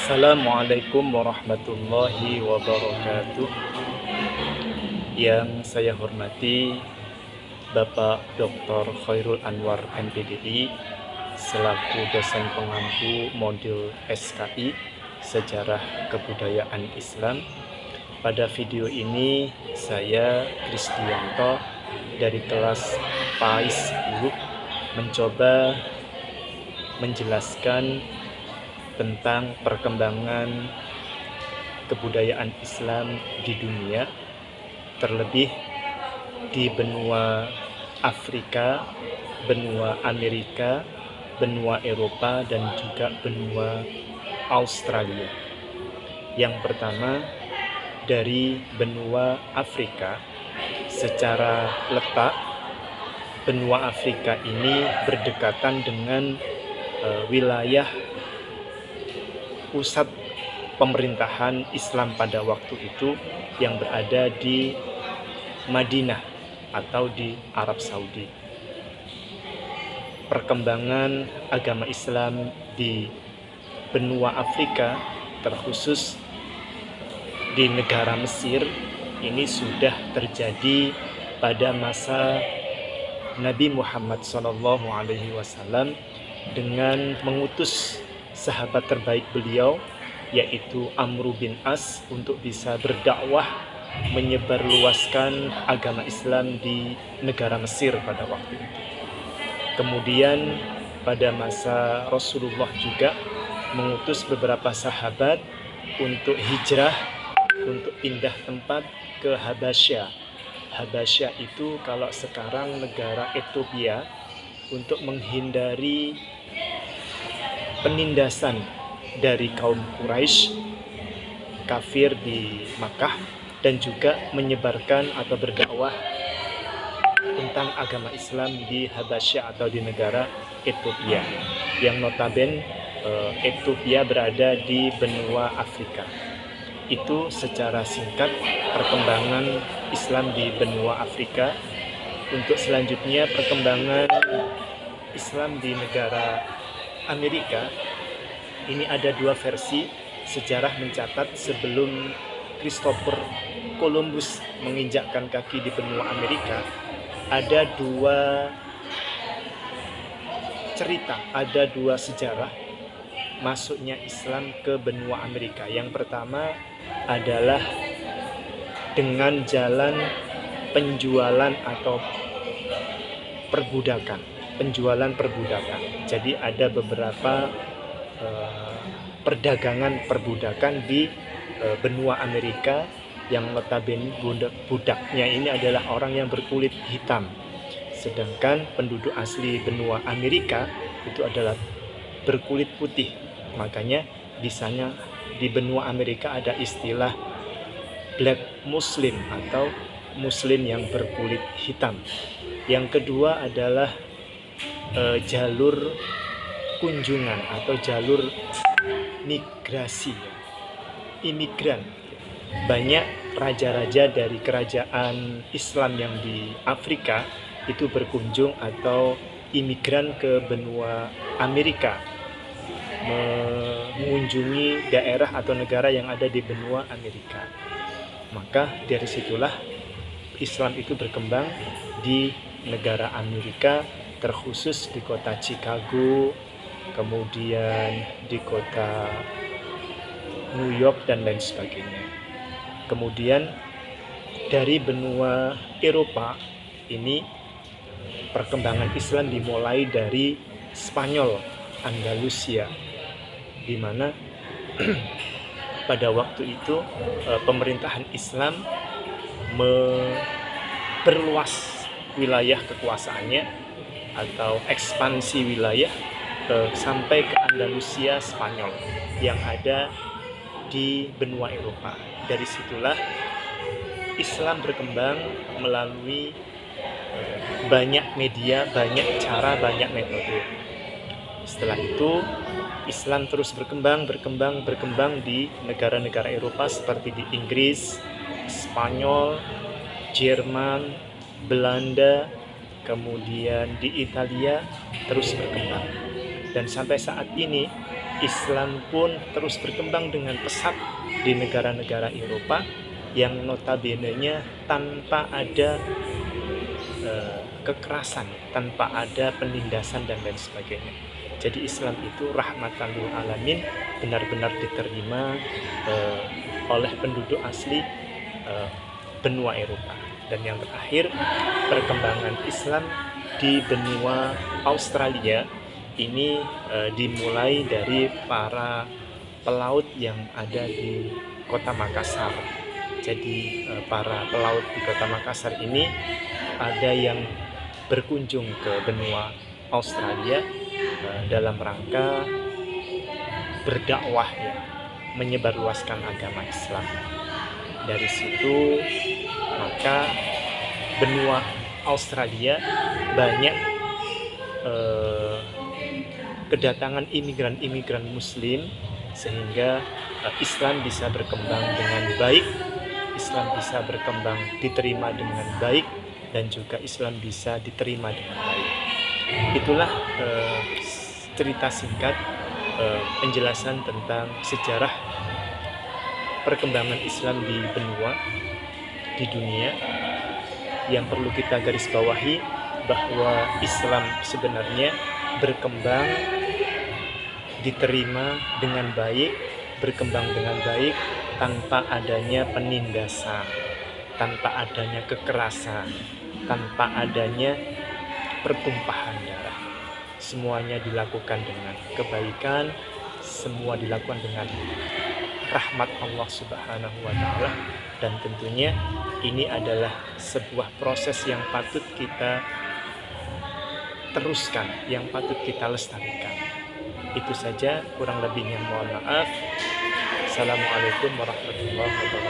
Assalamualaikum warahmatullahi wabarakatuh. Yang saya hormati Bapak Dr. Khairul Anwar MPDI selaku dosen pengampu modul SKI Sejarah Kebudayaan Islam. Pada video ini saya Kristianto dari kelas PAIS U mencoba menjelaskan tentang perkembangan kebudayaan Islam di dunia, terlebih di benua Afrika, benua Amerika, benua Eropa, dan juga benua Australia. Yang pertama, dari benua Afrika, secara letak benua Afrika ini berdekatan dengan wilayah pusat pemerintahan Islam pada waktu itu yang berada di Madinah atau di Arab Saudi. Perkembangan agama Islam di benua Afrika, terkhusus di negara Mesir, ini sudah terjadi pada masa Nabi Muhammad SAW dengan mengutus sahabat terbaik beliau, yaitu Amr bin As, untuk bisa berdakwah menyebarluaskan agama Islam di negara Mesir pada waktu itu. Kemudian pada masa Rasulullah juga mengutus beberapa sahabat untuk hijrah, untuk pindah tempat ke Habasyah. Habasyah itu kalau sekarang negara Ethiopia, untuk menghindari penindasan dari kaum Quraisy kafir di Makkah, dan juga menyebarkan atau berdakwah tentang agama Islam di Habasyah atau di negara Ethiopia, yang notabene Ethiopia berada di benua Afrika. Itu secara singkat perkembangan Islam di benua Afrika. Untuk selanjutnya, perkembangan Islam di negara Amerika, ini ada dua versi. Sejarah mencatat sebelum Christopher Columbus menginjakkan kaki di benua Amerika, ada dua cerita, ada dua sejarah masuknya Islam ke benua Amerika. Yang pertama adalah dengan jalan penjualan atau perbudakan. Jadi ada beberapa perdagangan perbudakan di benua Amerika, yang notabene budaknya ini adalah orang yang berkulit hitam, sedangkan penduduk asli benua Amerika itu adalah berkulit putih. Makanya di sana, di benua Amerika, ada istilah Black Muslim atau Muslim yang berkulit hitam. Yang kedua adalah jalur kunjungan atau jalur migrasi, imigran. Banyak raja-raja dari kerajaan Islam yang di Afrika itu berkunjung atau imigran ke benua Amerika, mengunjungi daerah atau negara yang ada di benua Amerika. Maka dari situlah Islam itu berkembang di negara Amerika, terkhusus di kota Chicago, kemudian di kota New York, dan lain sebagainya. Kemudian dari benua Eropa ini, perkembangan Islam dimulai dari Spanyol, Andalusia, di mana pada waktu itu pemerintahan Islam memperluas wilayah kekuasaannya atau ekspansi wilayah sampai ke Andalusia Spanyol yang ada di benua Eropa. Dari situlah Islam berkembang melalui banyak media, banyak cara, banyak metode. Setelah itu Islam terus berkembang di negara-negara Eropa seperti di Inggris, Spanyol, Jerman, Belanda, kemudian di Italia terus berkembang. Dan sampai saat ini Islam pun terus berkembang dengan pesat di negara-negara Eropa yang notabene-nya tanpa ada kekerasan, tanpa ada penindasan dan lain sebagainya. Jadi Islam itu rahmatan lil alamin, benar-benar diterima oleh penduduk asli benua Eropa. Dan yang terakhir, perkembangan Islam di benua Australia ini dimulai dari para pelaut yang ada di kota Makassar. Jadi para pelaut di kota Makassar ini ada yang berkunjung ke benua Australia dalam rangka berdakwah, ya, menyebarluaskan agama Islam. Dari situ maka benua Australia banyak kedatangan imigran-imigran Muslim, sehingga Islam bisa berkembang dengan baik, Islam bisa berkembang diterima dengan baik, dan juga Islam bisa diterima dengan baik. Itulah cerita singkat penjelasan tentang sejarah perkembangan Islam di benua, di dunia, yang perlu kita garis bawahi bahwa Islam sebenarnya berkembang, diterima dengan baik, berkembang dengan baik tanpa adanya penindasan, tanpa adanya kekerasan, tanpa adanya pertumpahan darah. Semuanya dilakukan dengan kebaikan, semua dilakukan dengan rahmat Allah Subhanahu wa Ta'ala, dan tentunya ini adalah sebuah proses yang patut kita teruskan, yang patut kita lestarikan. Itu saja, kurang lebihnya mohon maaf. Assalamualaikum warahmatullahi wabarakatuh.